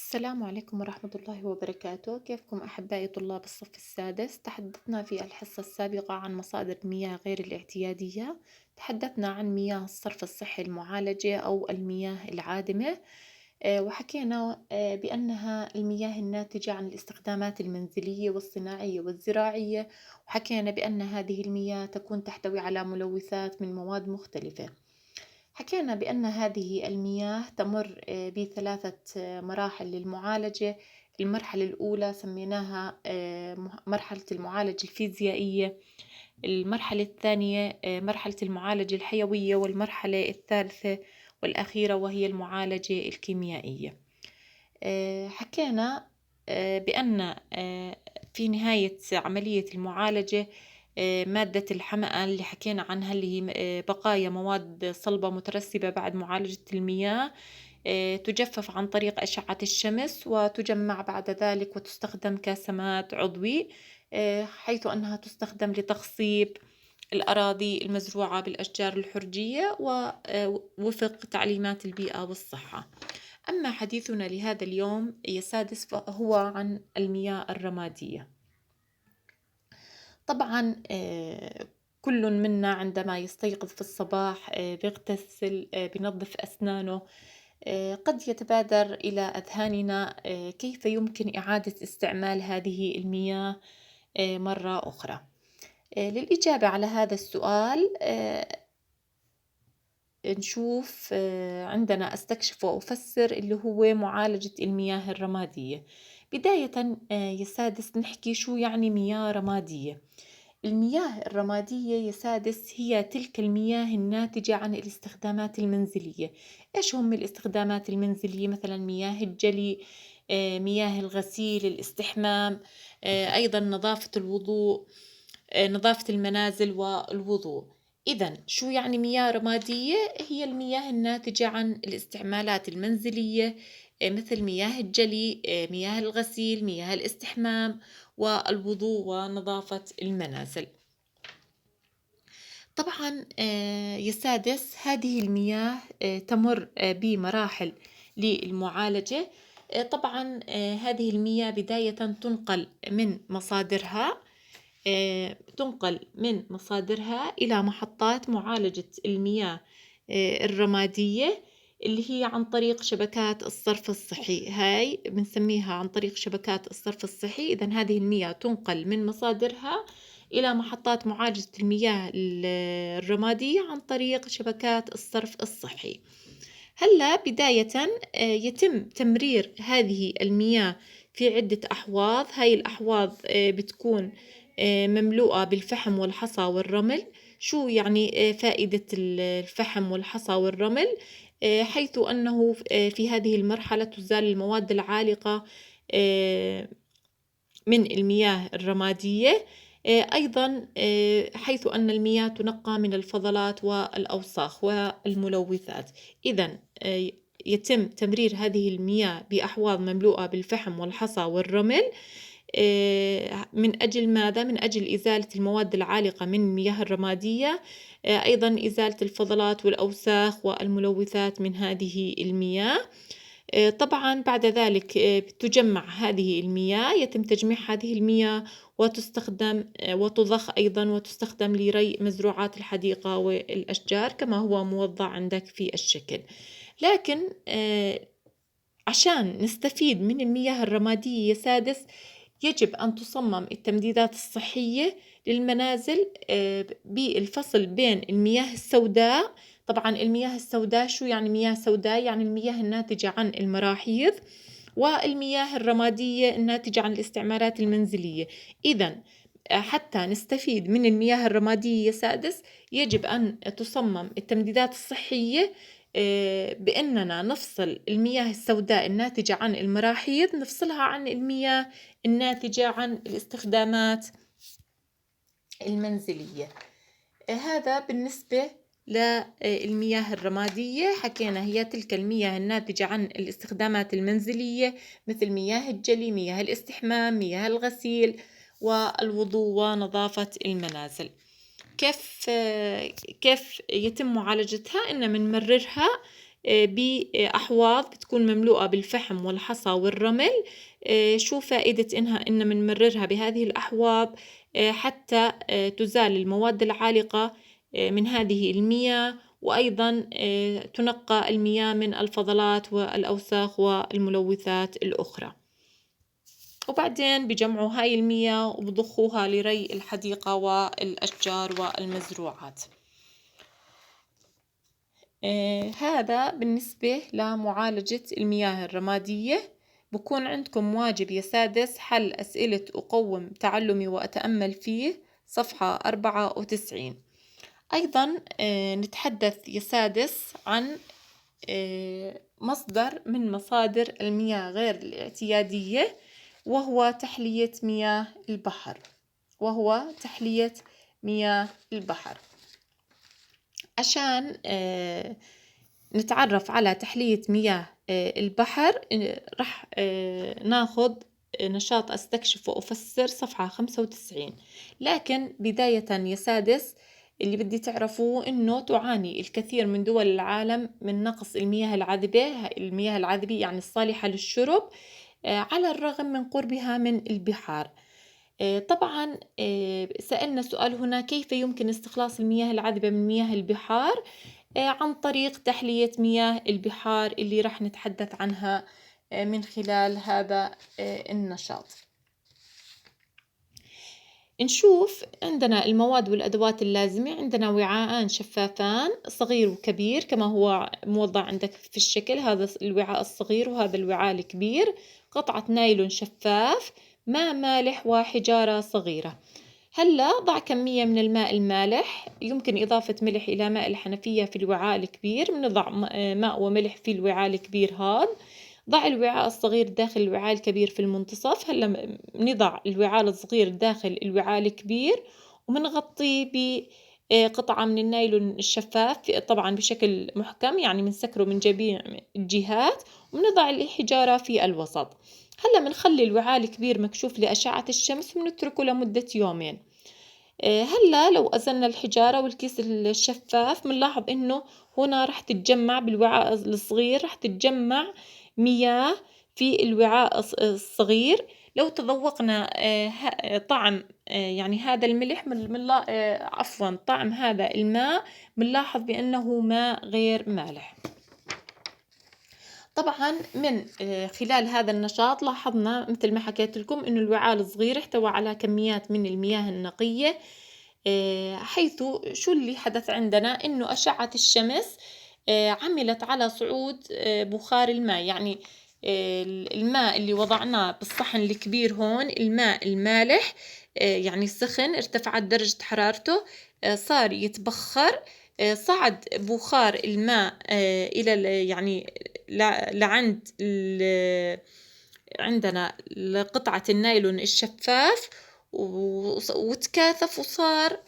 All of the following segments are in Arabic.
السلام عليكم ورحمة الله وبركاته. كيفكم أحبائي طلاب الصف السادس؟ تحدثنا في الحصة السابقة عن مصادر المياه غير الاعتيادية. تحدثنا عن مياه الصرف الصحي المعالجة أو المياه العادمة. وحكينا بأنها المياه الناتجة عن الاستخدامات المنزلية والصناعية والزراعية، وحكينا بأن هذه المياه تكون تحتوي على ملوثات من مواد مختلفة. حكينا بأن هذه المياه تمر بثلاثة مراحل للمعالجة. المرحلة الأولى سميناها مرحلة المعالجة الفيزيائية. المرحلة الثانية مرحلة المعالجة الحيوية، والمرحلة الثالثة والأخيرة وهي المعالجة الكيميائية. حكينا بأن في نهاية عملية المعالجة مادة الحمأة اللي حكينا عنها، اللي هي بقايا مواد صلبة مترسبة بعد معالجة المياه، تجفف عن طريق أشعة الشمس وتجمع بعد ذلك وتستخدم كسمات عضوي، حيث أنها تستخدم لتخصيب الأراضي المزروعة بالأشجار الحرجية ووفق تعليمات البيئة والصحة. أما حديثنا لهذا اليوم يا سادس فهو عن المياه الرمادية. طبعا كل منا عندما يستيقظ في الصباح بيغتسل، بنظف أسنانه، قد يتبادر إلى أذهاننا كيف يمكن إعادة استعمال هذه المياه مرة أخرى. للإجابة على هذا السؤال نشوف عندنا أستكشف وأفسر اللي هو معالجة المياه الرمادية. بداية يا سادس نحكي شو يعني مياه رمادية. المياه الرمادية يا سادس هي تلك المياه الناتجة عن الاستخدامات المنزلية. إيش هم الاستخدامات المنزلية؟ مثلا مياه الجلي، مياه الغسيل، الاستحمام، أيضا نظافة الوضوء، نظافة المنازل والوضوء. إذن شو يعني مياه رمادية؟ هي المياه الناتجة عن الاستعمالات المنزلية، مثل مياه الجلي، مياه الغسيل، مياه الاستحمام والوضوء ونظافة المنازل. طبعا يا سادس هذه المياه تمر بمراحل للمعالجة. طبعا هذه المياه بداية تنقل من مصادرها إلى محطات معالجة المياه الرمادية، اللي هي عن طريق شبكات الصرف الصحي. هاي بنسميها عن طريق شبكات الصرف الصحي. إذن هذه المياه تنقل من مصادرها إلى محطات معالجة المياه الرمادية عن طريق شبكات الصرف الصحي. هلا بداية يتم تمرير هذه المياه في عدة أحواض. هاي الأحواض بتكون مملوءة بالفحم والحصى والرمل. شو يعني فائدة الفحم والحصى والرمل؟ حيث أنه في هذه المرحلة تزال المواد العالقة من المياه الرمادية. أيضا حيث أن المياه تنقى من الفضلات والأوساخ والملوثات. إذن يتم تمرير هذه المياه بأحواض مملوءة بالفحم والحصى والرمل. من أجل ماذا؟ من أجل إزالة المواد العالقة من المياه الرمادية، أيضا إزالة الفضلات والأوساخ والملوثات من هذه المياه. طبعا بعد ذلك تجمع هذه المياه، يتم تجميع هذه المياه وتستخدم وتضخ أيضا وتستخدم لري مزروعات الحديقة والأشجار كما هو موضع عندك في الشكل. لكن عشان نستفيد من المياه الرمادية يا سادس يجب أن تصمم التمديدات الصحية للمنازل بالفصل بين المياه السوداء. طبعا المياه السوداء شو يعني مياه سوداء؟ يعني المياه الناتجة عن المراحيض، والمياه الرمادية الناتجة عن الاستعمالات المنزلية. إذن حتى نستفيد من المياه الرمادية يا سادس يجب أن تصمم التمديدات الصحية بأننا نفصل المياه السوداء الناتجة عن المراحيض، نفصلها عن المياه الناتجة عن الاستخدامات المنزلية. هذا بالنسبة للمياه الرمادية. حكينا هي تلك المياه الناتجة عن الاستخدامات المنزلية، مثل مياه الجلي، مياه الاستحمام، مياه الغسيل والوضوء ونظافة المنازل. كيف يتم معالجتها؟ إن بنمررها بأحواض بتكون مملوءة بالفحم والحصى والرمل. شو فائدة إن منمررها بهذه الأحواض؟ حتى تزال المواد العالقة من هذه المياه، وأيضا تنقى المياه من الفضلات والأوساخ والملوثات الأخرى. وبعدين بجمعوا هاي المياه وبضخوها لري الحديقة والأشجار والمزروعات. هذا بالنسبة لمعالجة المياه الرمادية. بكون عندكم واجب يا سادس حل أسئلة أقوم تعلمي وأتأمل فيه صفحة 94. أيضا نتحدث يا سادس عن مصدر من مصادر المياه غير الاعتيادية، وهو تحلية مياه البحر. عشان نتعرف على تحلية مياه البحر، رح ناخد نشاط أستكشف وأفسر صفحة 95. لكن بداية يا سادس اللي بدي تعرفوه إنه تعاني الكثير من دول العالم من نقص المياه العذبة يعني الصالحة للشرب، على الرغم من قربها من البحار. طبعا سألنا سؤال هنا: كيف يمكن استخلاص المياه العذبة من مياه البحار؟ عن طريق تحلية مياه البحار اللي رح نتحدث عنها من خلال هذا النشاط. نشوف عندنا المواد والأدوات اللازمة. عندنا وعاءان شفافان صغير وكبير كما هو موضع عندك في الشكل، هذا الوعاء الصغير وهذا الوعاء الكبير. قطعة نايلون شفاف، ماء مالح وحجارة صغيرة. هلا ضع كمية من الماء المالح، يمكن إضافة ملح إلى ماء الحنفية في الوعاء الكبير. بنضع ماء وملح في الوعاء الكبير هذا. ضع الوعاء الصغير داخل الوعاء الكبير في المنتصف. هلا بنضع الوعاء الصغير داخل الوعاء الكبير وبنغطيه بقطعة من النايلون الشفاف، طبعا بشكل محكم، يعني بنسكره من جميع الجهات، وبنضع الحجارة في الوسط. هلا بنخلي الوعاء الكبير مكشوف لأشعة الشمس وبنتركه لمدة يومين. هلا لو أزلنا الحجارة والكيس الشفاف بنلاحظ إنه هنا رح تتجمع بالوعاء الصغير، رح تتجمع مياه في الوعاء الصغير. لو تذوقنا طعم يعني هذا الملح عفوا طعم هذا الماء، بنلاحظ بأنه ماء غير مالح. طبعا من خلال هذا النشاط لاحظنا مثل ما حكيت لكم إنه الوعاء الصغير احتوى على كميات من المياه النقية، حيث شو اللي حدث عندنا؟ إنه أشعة الشمس عملت على صعود بخار الماء. يعني الماء اللي وضعناه بالصحن الكبير هون، الماء المالح يعني سخن، ارتفعت درجة حرارته، صار يتبخر، صعد بخار الماء إلى يعني لعند عندنا قطعة النايلون الشفاف، وتكاثف وصار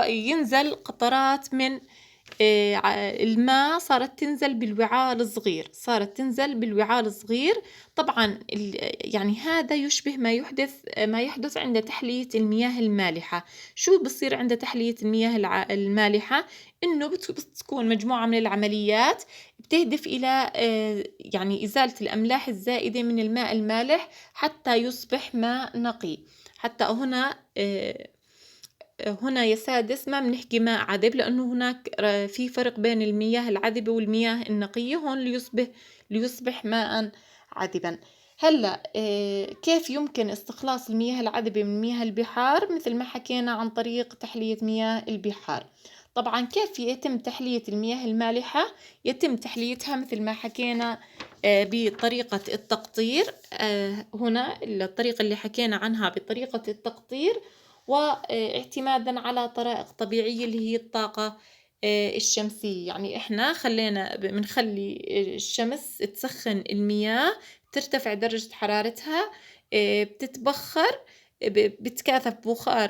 ينزل قطرات من الماء، صارت تنزل بالوعاء الصغير. طبعا يعني هذا يشبه ما يحدث عند تحلية المياه المالحة. شو بصير عند تحلية المياه المالحة؟ إنه بتكون مجموعة من العمليات بتهدف إلى يعني إزالة الأملاح الزائدة من الماء المالح حتى يصبح ماء نقي. حتى هنا يا سادس ما بنحكي ماء عذب، لأنه هناك في فرق بين المياه العذبة والمياه النقية. هون ليصبح ماء عذبا. هلا كيف يمكن استخلاص المياه العذبة من مياه البحار؟ مثل ما حكينا عن طريق تحلية مياه البحار. طبعا كيف يتم تحلية المياه المالحة؟ يتم تحليتها مثل ما حكينا بطريقة التقطير. هنا الطريقة اللي حكينا عنها بطريقة التقطير، واعتمادا على طرائق طبيعية اللي هي الطاقة الشمسية. يعني إحنا بنخلي الشمس تسخن المياه، ترتفع درجة حرارتها، بتتبخر، بتكاثف بخار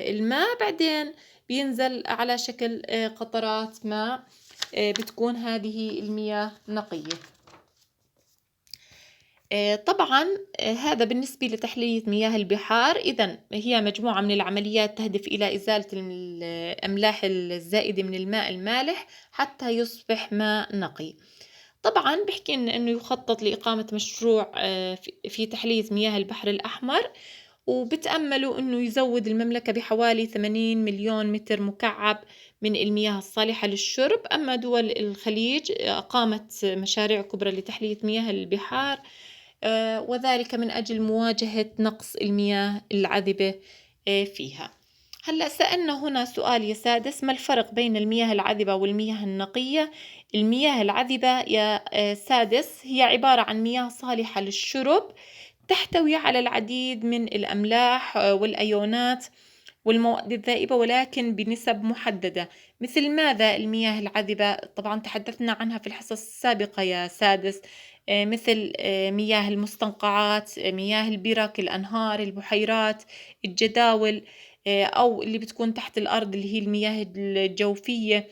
الماء، بعدين بينزل على شكل قطرات ماء، بتكون هذه المياه نقية. طبعًا هذا بالنسبة لتحلية مياه البحار، إذًا هي مجموعة من العمليات تهدف إلى إزالة الأملاح الزائدة من الماء المالح حتى يصبح ماء نقي. طبعًا بيحكي لنا إنه يخطط لإقامة مشروع في تحلية مياه البحر الأحمر، وبتأملوا إنه يزود المملكة بحوالي 80 مليون متر مكعب من المياه الصالحة للشرب. أما دول الخليج أقامت مشاريع كبرى لتحلية مياه البحار، وذلك من أجل مواجهة نقص المياه العذبة فيها. هلأ سألنا هنا سؤال يا سادس: ما الفرق بين المياه العذبة والمياه النقية؟ المياه العذبة يا سادس هي عبارة عن مياه صالحة للشرب، تحتوي على العديد من الأملاح والأيونات والمواد الذائبة، ولكن بنسب محددة. مثل ماذا المياه العذبة؟ طبعا تحدثنا عنها في الحصص السابقة يا سادس. مثل مياه المستنقعات، مياه البرك، الأنهار، البحيرات، الجداول، أو اللي بتكون تحت الأرض اللي هي المياه الجوفية،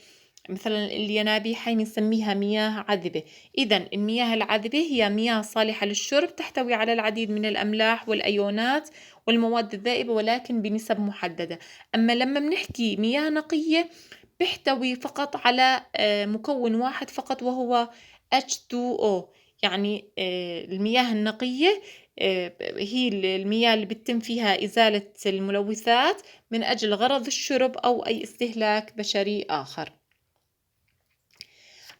مثلا الينابيع، هاي بنسميها مياه عذبة. إذا المياه العذبة هي مياه صالحة للشرب، تحتوي على العديد من الأملاح والأيونات والمواد الذائبة، ولكن بنسب محددة. أما لما بنحكي مياه نقية، بيحتوي فقط على مكون واحد فقط، وهو H2O. يعني المياه النقية هي المياه اللي بتتم فيها إزالة الملوثات من أجل غرض الشرب أو أي استهلاك بشري آخر.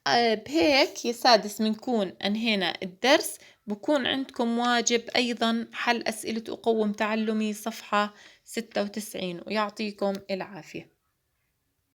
بهيك يا سادس بنكون أنهينا الدرس. بكون عندكم واجب أيضا حل أسئلة أقوم تعلمي صفحة 96، ويعطيكم العافية.